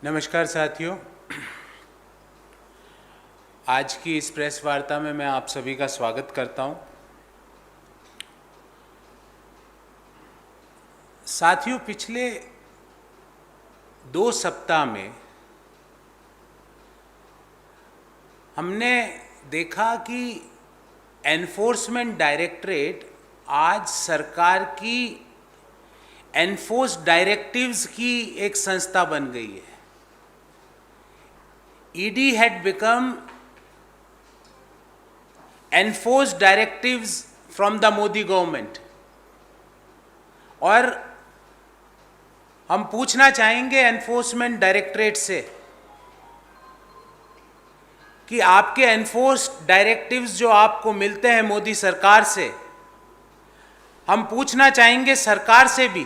नमस्कार साथियों, आज की इस प्रेस वार्ता में मैं आप सभी का स्वागत करता हूं। साथियों, पिछले 2 सप्ताह में हमने देखा कि एनफोर्समेंट डायरेक्टरेट आज सरकार की एनफोर्स डायरेक्टिव्स की एक संस्था बन गई है। ED had become enforced directives from the Modi government। और हम पूछना चाहेंगे एनफोर्समेंट डायरेक्टरेट से कि आपके एनफोर्स्ड डायरेक्टिव्स जो आपको मिलते हैं मोदी सरकार से, हम पूछना चाहेंगे सरकार से भी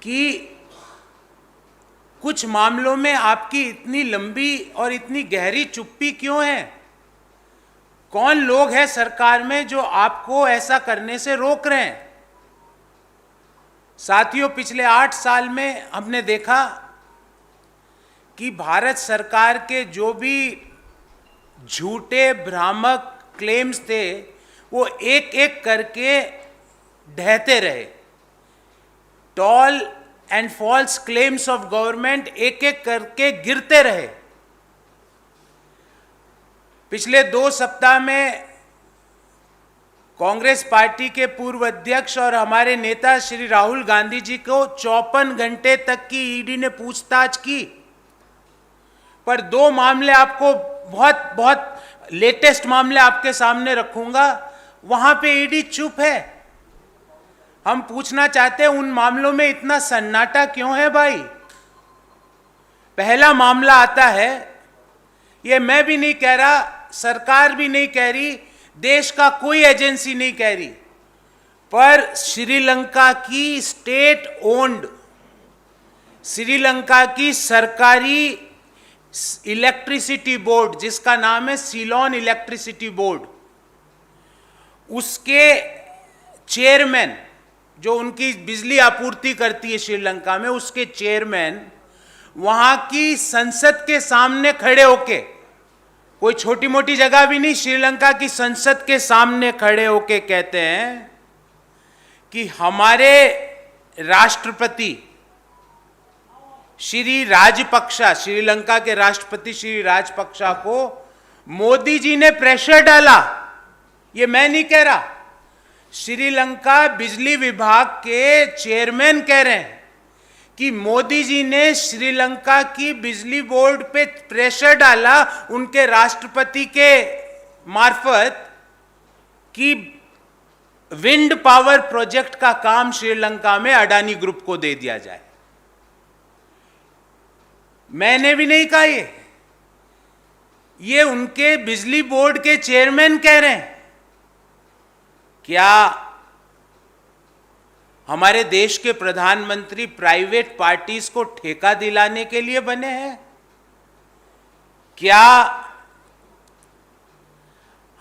कि कुछ मामलों में आपकी इतनी लंबी और इतनी गहरी चुप्पी क्यों है? कौन लोग हैं सरकार में जो आपको ऐसा करने से रोक रहे हैं? साथियों, पिछले 8 साल में हमने देखा कि भारत सरकार के जो भी झूठे भ्रामक क्लेम्स थे वो एक एक करके ढहते रहे। Tall and false claims of government एक एक करके गिरते रहे। पिछले 2 सप्ताह में कांग्रेस पार्टी के पूर्व अध्यक्ष और हमारे नेता श्री राहुल गांधी जी को 54 घंटे तक की ईडी ने पूछताछ की, पर 2 मामले आपको बहुत लेटेस्ट मामले आपके सामने रखूंगा, वहां पे ईडी चुप है। हम पूछना चाहते हैं उन मामलों में इतना सन्नाटा क्यों है भाई? पहला मामला आता है, ये मैं भी नहीं कह रहा, सरकार भी नहीं कह रही, देश का कोई एजेंसी नहीं कह रही, पर श्रीलंका की स्टेट ओन्ड, श्रीलंका की सरकारी इलेक्ट्रिसिटी बोर्ड जिसका नाम है सीलोन इलेक्ट्रिसिटी बोर्ड, उसके चेयरमैन जो उनकी बिजली आपूर्ति करती है श्रीलंका में, उसके चेयरमैन वहां की संसद के सामने खड़े होके, कोई छोटी मोटी जगह भी नहीं, श्रीलंका की संसद के सामने खड़े होके कहते हैं कि हमारे राष्ट्रपति श्री राजपक्षा, श्रीलंका के राष्ट्रपति श्री राजपक्षा को मोदी जी ने प्रेशर डाला। ये मैं नहीं कह रहा, श्रीलंका बिजली विभाग के चेयरमैन कह रहे हैं कि मोदी जी ने श्रीलंका की बिजली बोर्ड पे प्रेशर डाला उनके राष्ट्रपति के मार्फत कि विंड पावर प्रोजेक्ट का काम श्रीलंका में अडानी ग्रुप को दे दिया जाए। मैंने भी नहीं कहा ये उनके बिजली बोर्ड के चेयरमैन कह रहे हैं। क्या हमारे देश के प्रधानमंत्री प्राइवेट पार्टीज को ठेका दिलाने के लिए बने हैं? क्या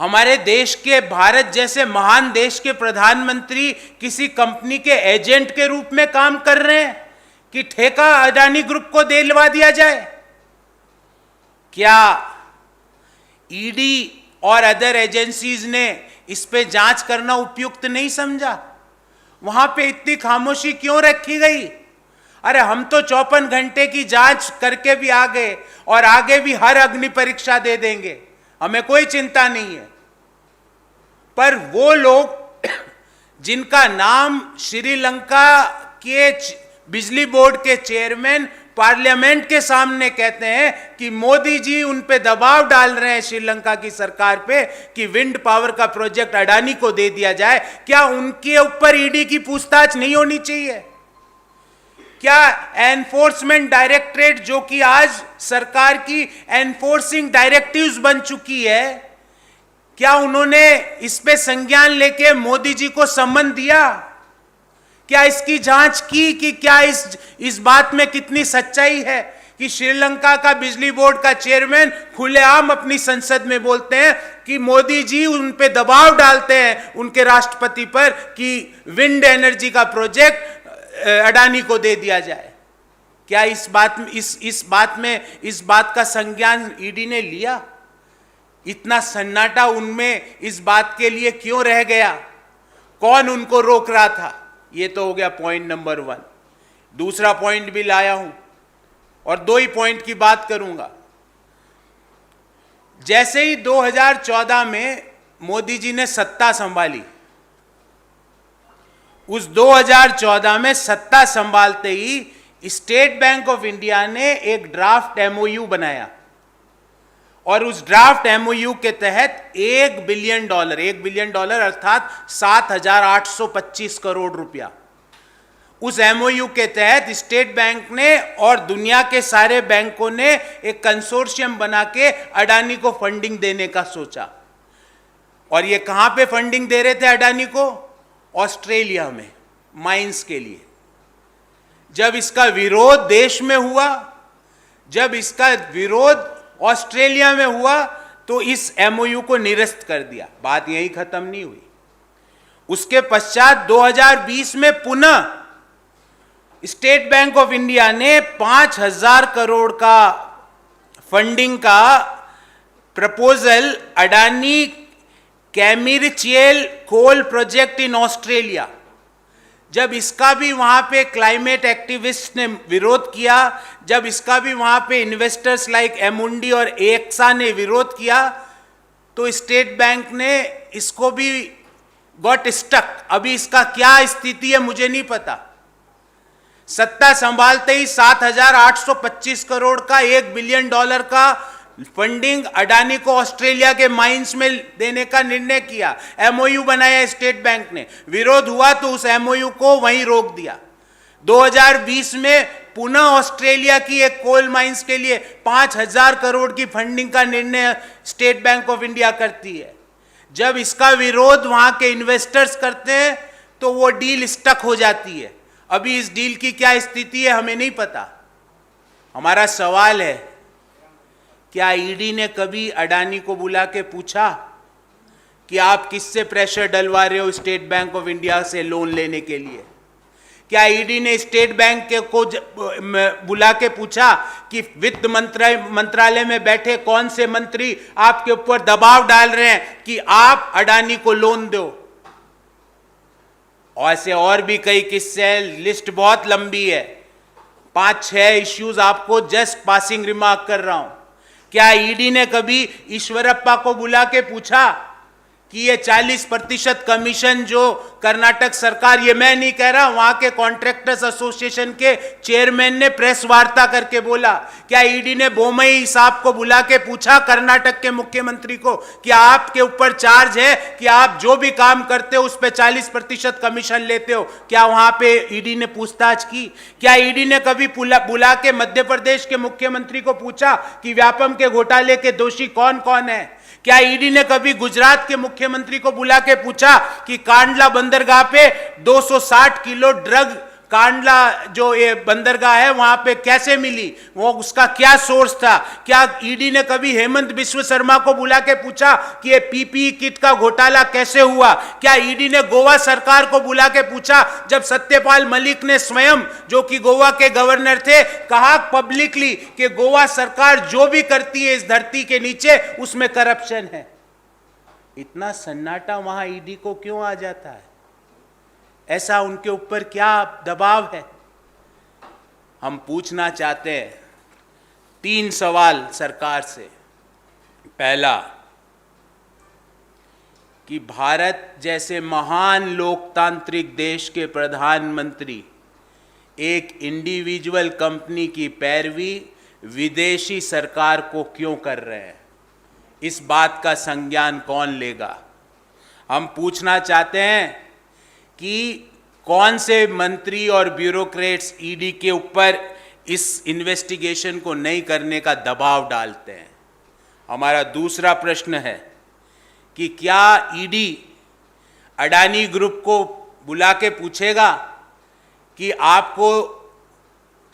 हमारे देश के, भारत जैसे महान देश के प्रधानमंत्री किसी कंपनी के एजेंट के रूप में काम कर रहे हैं कि ठेका अडानी ग्रुप को दिलवा दिया जाए? क्या ईडी और अदर एजेंसीज ने इस पे जांच करना उपयुक्त नहीं समझा? वहां पे इतनी खामोशी क्यों रखी गई? अरे हम तो 54 घंटे की जांच करके भी आ गए और आगे भी हर अग्नि परीक्षा दे देंगे, हमें कोई चिंता नहीं है। पर वो लोग जिनका नाम श्रीलंका के बिजली बोर्ड के चेयरमैन पार्लियामेंट के सामने कहते हैं कि मोदी जी उन पे दबाव डाल रहे हैं श्रीलंका की सरकार पे कि विंड पावर का प्रोजेक्ट अडानी को दे दिया जाए, क्या उनके ऊपर ईडी की पूछताछ नहीं होनी चाहिए? क्या एनफोर्समेंट डायरेक्टरेट जो कि आज सरकार की एनफोर्सिंग डायरेक्टिव्स बन चुकी है, क्या उन्होंने इस पे संज्ञान लेके मोदी जी को सम्मन दिया? क्या इसकी जांच की कि क्या इस बात में कितनी सच्चाई है कि श्रीलंका का बिजली बोर्ड का चेयरमैन खुलेआम अपनी संसद में बोलते हैं कि मोदी जी उन पे दबाव डालते हैं उनके राष्ट्रपति पर कि विंड एनर्जी का प्रोजेक्ट अडानी को दे दिया जाए? क्या इस बात का संज्ञान ईडी ने लिया? इतना सन्नाटा उनमें इस बात के लिए क्यों रह गया? कौन उनको रोक रहा था? ये तो हो गया पॉइंट नंबर 1। दूसरा पॉइंट भी लाया हूं और 2 ही पॉइंट की बात करूंगा। जैसे ही 2014 में मोदी जी ने सत्ता संभाली, उस 2014 में सत्ता संभालते ही स्टेट बैंक ऑफ इंडिया ने एक ड्राफ्ट एमओयू बनाया और उस ड्राफ्ट एमओयू के तहत $1 बिलियन अर्थात 7,825 करोड़ रुपया, उस एमओयू के तहत स्टेट बैंक ने और दुनिया के सारे बैंकों ने एक कंसोर्शियम बना के अडानी को फंडिंग देने का सोचा। और ये कहां पे फंडिंग दे रहे थे अडानी को? ऑस्ट्रेलिया में माइंस के लिए। जब इसका विरोध देश में हुआ, जब इसका विरोध ऑस्ट्रेलिया में हुआ, तो इस एमओयू को निरस्त कर दिया। बात यही खत्म नहीं हुई। उसके पश्चात 2020 में पुनः स्टेट बैंक ऑफ इंडिया ने 5,000 करोड़ का फंडिंग का proposal Adani Carmichael coal project in Australia, जब इसका भी वहां पे क्लाइमेट एक्टिविस्ट ने विरोध किया, जब इसका भी वहां पे इन्वेस्टर्स लाइक एमुंडी और एक्सा ने विरोध किया, तो स्टेट बैंक ने इसको भी गॉट स्टक। अभी इसका क्या स्थिति है मुझे नहीं पता। सत्ता संभालते ही 7,825 करोड़ का $1 बिलियन का फंडिंग अडानी को ऑस्ट्रेलिया के माइंस में देने का निर्णय किया। एमओयू बनाया स्टेट बैंक ने, विरोध हुआ तो उस एमओयू को वहीं रोक दिया। 2020 में पुनः ऑस्ट्रेलिया की एक कोल माइंस के लिए 5,000 करोड़ की फंडिंग का निर्णय स्टेट बैंक ऑफ इंडिया करती है। जब इसका विरोध वहां के इन्वेस्टर्स करते हैं तो वो डील स्टक हो जाती है। अभी इस डील की क्या स्थिति है हमें नहीं पता। हमारा सवाल है, क्या ईडी ने कभी अडानी को बुला के पूछा कि आप किससे प्रेशर डलवा रहे हो स्टेट बैंक ऑफ इंडिया से लोन लेने के लिए? क्या ईडी ने स्टेट बैंक को बुला के पूछा कि वित्त मंत्रालय में बैठे कौन से मंत्री आपके ऊपर दबाव डाल रहे हैं कि आप अडानी को लोन दो? और ऐसे और भी कई किस्से हैं, लिस्ट बहुत लंबी है। 5-6 इश्यूज आपको जस्ट पासिंग रिमार्क कर रहा हूं। क्या ईडी ने कभी ईश्वरप्पा को बुला के पूछा कि ये 40% कमीशन जो कर्नाटक सरकार, ये मैं नहीं कह रहा, वहां के कॉन्ट्रैक्टर्स एसोसिएशन के चेयरमैन ने प्रेस वार्ता करके बोला, क्या ईडी ने बोमई साहब को बुला के पूछा कर्नाटक के मुख्यमंत्री को कि आपके ऊपर चार्ज है कि आप जो भी काम करते हो उस पे 40% कमीशन लेते हो? क्या वहां पे ईडी ने पूछताछ की? क्या ईडी ने कभी बुला के मध्य प्रदेश के मुख्यमंत्री को पूछा कि व्यापम के घोटाले के दोषी कौन कौन है? क्या ईडी ने कभी गुजरात के मुख्यमंत्री को बुला के पूछा कि कांडला बंदरगाह पे 260 किलो ड्रग, कांडला जो ये बंदरगाह है वहां पे कैसे मिली, वो उसका क्या सोर्स था? क्या ईडी ने कभी हेमंत बिस्व शर्मा को बुला के पूछा कि ये पीपीई किट का घोटाला कैसे हुआ? क्या ईडी ने गोवा सरकार को बुला के पूछा, जब सत्यपाल मलिक ने स्वयं, जो कि गोवा के गवर्नर थे, कहा पब्लिकली कि गोवा सरकार जो भी करती है इस धरती के नीचे उसमें करप्शन है? इतना सन्नाटा वहां ईडी को क्यों आ जाता है? ऐसा उनके ऊपर क्या दबाव है? हम पूछना चाहते हैं 3 सवाल सरकार से। पहला, कि भारत जैसे महान लोकतांत्रिक देश के प्रधानमंत्री एक इंडिविजुअल कंपनी की पैरवी विदेशी सरकार को क्यों कर रहे हैं? इस बात का संज्ञान कौन लेगा? हम पूछना चाहते हैं कि कौन से मंत्री और ब्यूरोक्रेट्स ईडी के ऊपर इस इन्वेस्टिगेशन को नहीं करने का दबाव डालते हैं। हमारा दूसरा प्रश्न है कि क्या ईडी अडानी ग्रुप को बुला के पूछेगा कि आपको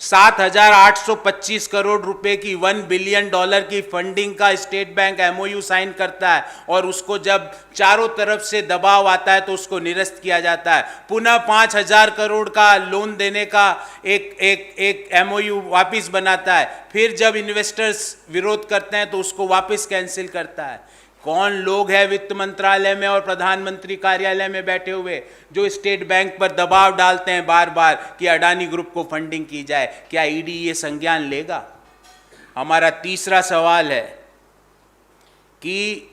7,825 करोड़ रुपए की $1 बिलियन की फंडिंग का स्टेट बैंक एमओयू साइन करता है, और उसको जब चारों तरफ से दबाव आता है तो उसको निरस्त किया जाता है। पुनः 5,000 करोड़ का लोन देने का एक एमओयू वापस बनाता है, फिर जब इन्वेस्टर्स विरोध करते हैं तो उसको वापस कैंसिल करता है। कौन लोग हैं वित्त मंत्रालय में और प्रधानमंत्री कार्यालय में बैठे हुए जो स्टेट बैंक पर दबाव डालते हैं बार बार कि अडानी ग्रुप को फंडिंग की जाए? क्या ईडी ये संज्ञान लेगा? हमारा तीसरा सवाल है कि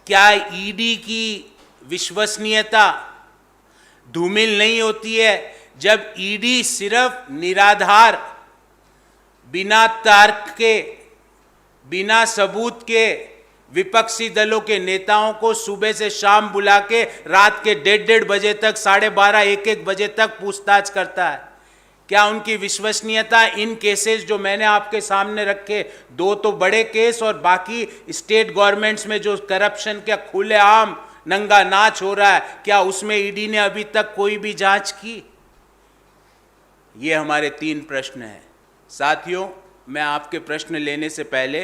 क्या ईडी की विश्वसनीयता धूमिल नहीं होती है जब ईडी सिर्फ निराधार, बिना तर्क के, बिना सबूत के विपक्षी दलों के नेताओं को सुबह से शाम बुला के रात के 1:30 बजे तक, 12:30, 1-1 बजे तक पूछताछ करता है? क्या उनकी विश्वसनीयता इन केसेस जो मैंने आपके सामने रखे, 2 तो बड़े केस और बाकी स्टेट गवर्नमेंट्स में जो करप्शन का खुलेआम नंगा नाच हो रहा है, क्या उसमें ईडी ने अभी तक कोई भी जांच की? ये हमारे 3 प्रश्न हैं। साथियों, मैं आपके प्रश्न लेने से पहले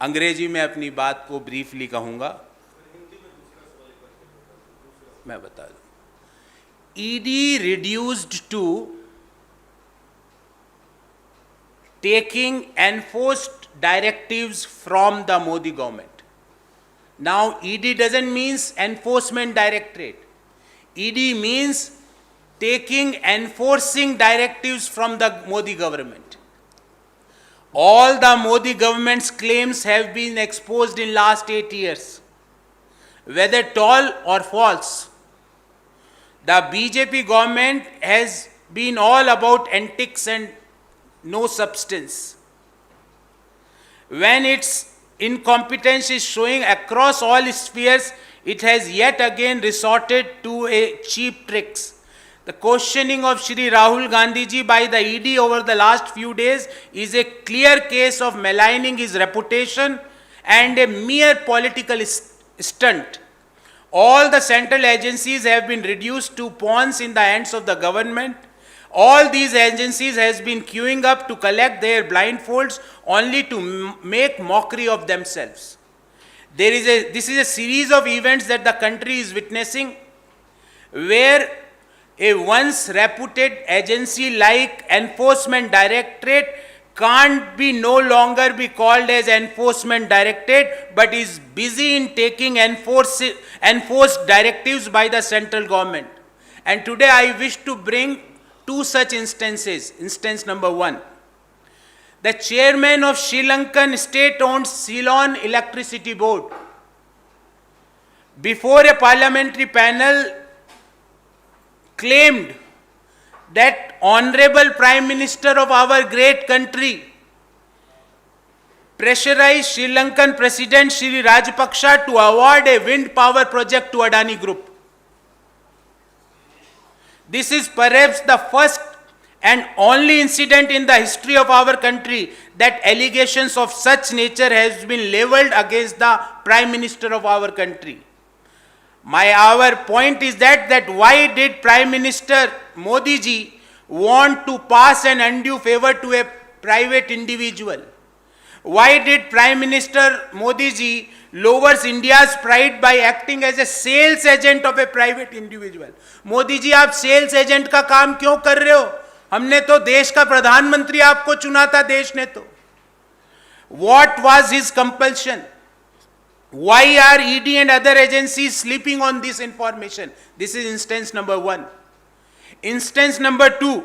अंग्रेजी में अपनी बात को ब्रीफली कहूंगा। मैं बता दूं, ED reduced to taking enforced directives from the Modi government. Now ED doesn't means enforcement directorate, ED means taking enforcing directives from the Modi government. All the Modi government's claims have been exposed in last 8 years, whether tall or false. The BJP government has been all about antics and no substance. When its incompetence is showing across all spheres, it has yet again resorted to a cheap tricks. The questioning of Shri Rahul Gandhi ji by the ED over the last few days is a clear case of maligning his reputation and a mere political stunt. All the central agencies have been reduced to pawns in the hands of the government. All these agencies has been queuing up to collect their blindfolds only to make mockery of themselves. This is a series of events that the country is witnessing, where a once reputed agency like Enforcement Directorate can't be no longer be called as Enforcement Directorate, but is busy in taking enforced directives by the central government. And today I wish to bring 2 such instances. Instance number 1. The chairman of Sri Lankan state-owned Ceylon Electricity Board, before a parliamentary panel, claimed that Honorable Prime Minister of our great country pressurized Sri Lankan President Shri Rajapaksa to award a wind power project to Adani Group. This is perhaps the first and only incident in the history of our country that allegations of such nature has been leveled against the Prime Minister of our country. Our point is that why did Prime Minister Modi ji want to pass an undue favor to a private individual? Why did Prime Minister Modi ji lowers India's pride by acting as a sales agent of a private individual? Modi ji, आप sales agent का काम क्यों कर रहे हो? हमने तो देश का प्रधानमंत्री आपको चुना था, देश ने तो. What was his compulsion? Why are ED and other agencies sleeping on this information? This is instance number 1. Instance number 2.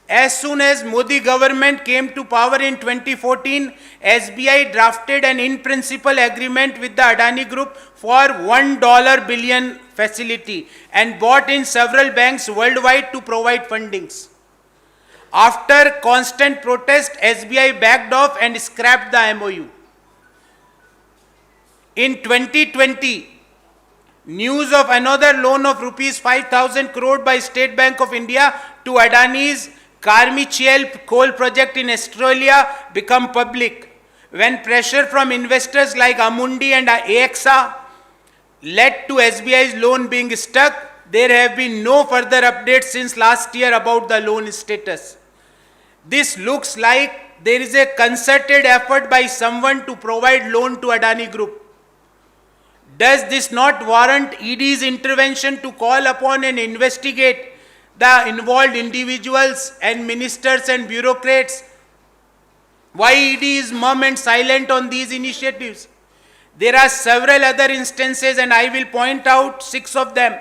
As soon as Modi government came to power in 2014, SBI drafted an in-principle agreement with the Adani Group for $1 billion facility and bought in several banks worldwide to provide fundings. After constant protest, SBI backed off and scrapped the MOU. In 2020, news of another loan of rupees 5,000 crore by State Bank of India to Adani's Carmichael coal project in Australia become public, when pressure from investors like Amundi and AXA led to SBI's loan being stuck. there have been no further updates since last year about the loan status. This looks like there is a concerted effort by someone to provide loan to Adani Group. Does this not warrant ED's intervention to call upon and investigate the involved individuals and ministers and bureaucrats? Why ED is mum and silent on these initiatives? There are several other instances, and I will point out 6 of them.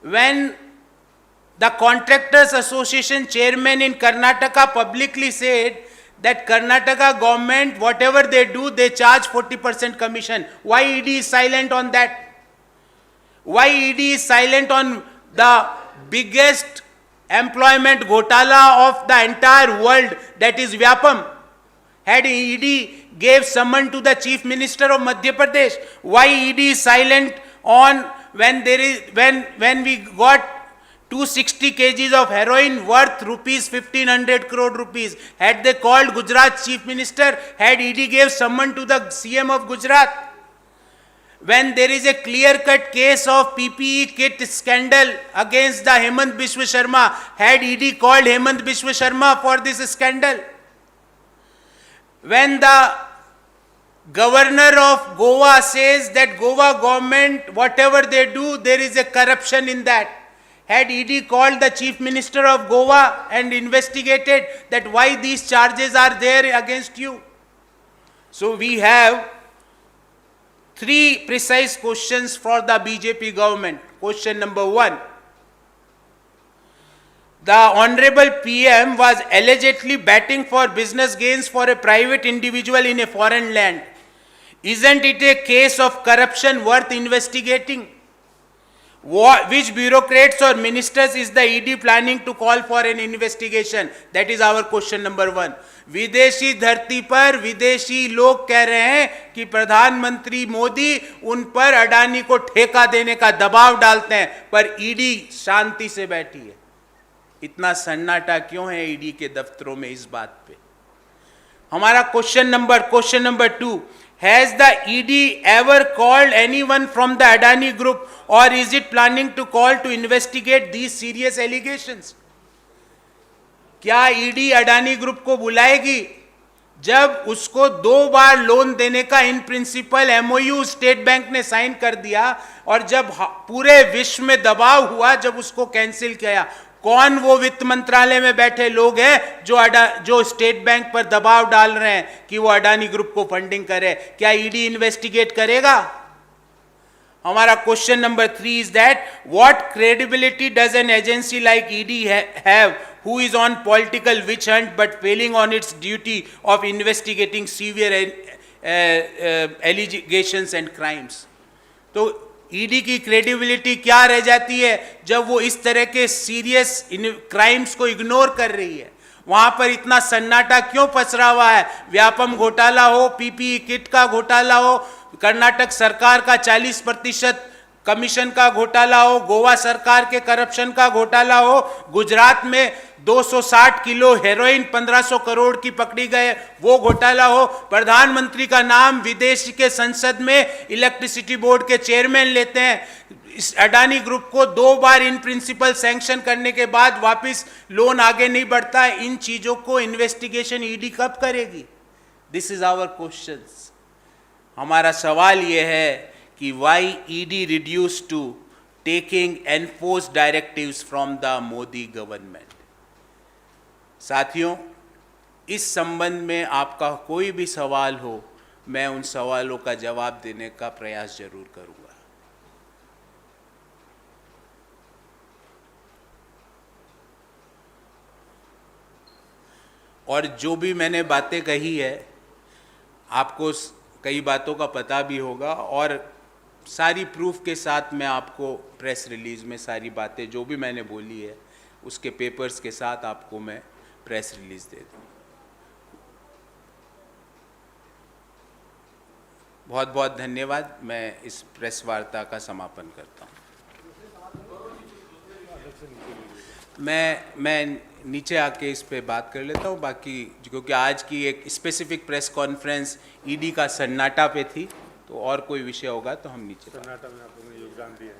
When the Contractors Association chairman in Karnataka publicly said that Karnataka government, whatever they do, they charge 40% commission. Why ED is silent on that? Why ED is silent on the biggest employment ghotala of the entire world, that is Vyapam? Had ED gave summon to the Chief Minister of Madhya Pradesh? Why ED is silent on when we got 260 kgs of heroin worth rupees 1500 crore rupees? Had they called Gujarat Chief Minister? Had ED gave summon to the CM of Gujarat? When there is a clear-cut case of PPE kit scandal against the Hemant Biswa Sharma, had ED called Hemant Biswa Sharma for this scandal? When the governor of Goa says that Goa government, whatever they do, there is a corruption in that, had ED called the Chief Minister of Goa and investigated that why these charges are there against you? So we have 3 precise questions for the BJP government. Question number 1. The Honorable PM was allegedly batting for business gains for a private individual in a foreign land. Isn't it a case of corruption worth investigating? Which bureaucrats or ministers is the ED planning to call for an investigation? That is our question number 1. विदेशी धरती पर विदेशी लोग कह रहे हैं कि प्रधानमंत्री मोदी उन पर अडानी को ठेका देने का दबाव डालते हैं, पर ईडी शांति से बैठी है। इतना सन्नाटा क्यों है ईडी के दफ्तरों में इस बात पे? हमारा question number 2, has the ED ever called anyone from the Adani group, or is it planning to call to investigate these serious allegations? क्या ईडी अडानी ग्रुप को बुलाएगी जब उसको 2 बार लोन देने का in principle MOU state bank ने sign कर दिया, और जब पूरे विश्व में दबाव हुआ, जब उसको कैंसिल किया? कौन वो वित्त मंत्रालय में बैठे लोग हैं जो स्टेट बैंक पर दबाव डाल रहे हैं कि वो अडानी ग्रुप को फंडिंग करे? क्या ईडी इन्वेस्टिगेट करेगा? हमारा question number 3 is that what credibility does an agency like ED have who is on political witch hunt but failing on its duty of investigating severe allegations and crimes? तो ED की credibility क्या रह जाती है जब वो इस तरह के सीरियस क्राइम्स को इग्नोर कर रही है? वहां पर इतना सन्नाटा क्यों पसरा हुआ है? व्यापम घोटाला हो, पीपीई किट का घोटाला हो, कर्नाटक सरकार का 40% कमीशन का घोटाला हो, गोवा सरकार के करप्शन का घोटाला हो, गुजरात में 260 किलो हेरोइन 1500 करोड़ की पकड़ी गए वो घोटाला हो, प्रधानमंत्री का नाम विदेश के संसद में इलेक्ट्रिसिटी बोर्ड के चेयरमैन लेते हैं, इस अडानी ग्रुप को 2 बार इन प्रिंसिपल सैंक्शन करने के बाद वापस लोन आगे नहीं बढ़ता है। इन चीजों को इन्वेस्टिगेशन ईडी कब करेगी? This is our questions. हमारा सवाल यह है कि why ED reduced to taking enforced directives from the Modi government? साथियों, इस संबंध में आपका कोई भी सवाल हो, मैं उन सवालों का जवाब देने का प्रयास जरूर करूंगा। और जो भी मैंने बातें कही है, आपको कई बातों का पता भी होगा, और सारी प्रूफ के साथ मैं आपको प्रेस रिलीज में सारी बातें जो भी मैंने बोली है उसके पेपर्स के साथ आपको मैं प्रेस रिलीज दे दूँ। बहुत बहुत धन्यवाद। मैं इस प्रेस वार्ता का समापन करता हूँ। मैं नीचे आके इस पे बात कर लेता हूँ, बाकी क्योंकि आज की एक स्पेसिफिक प्रेस कॉन्फ्रेंस ईडी का सन्नाटा पे थी, तो और कोई विषय होगा तो हम नीचे। सन्नाटा में आपने योगदान दिया है।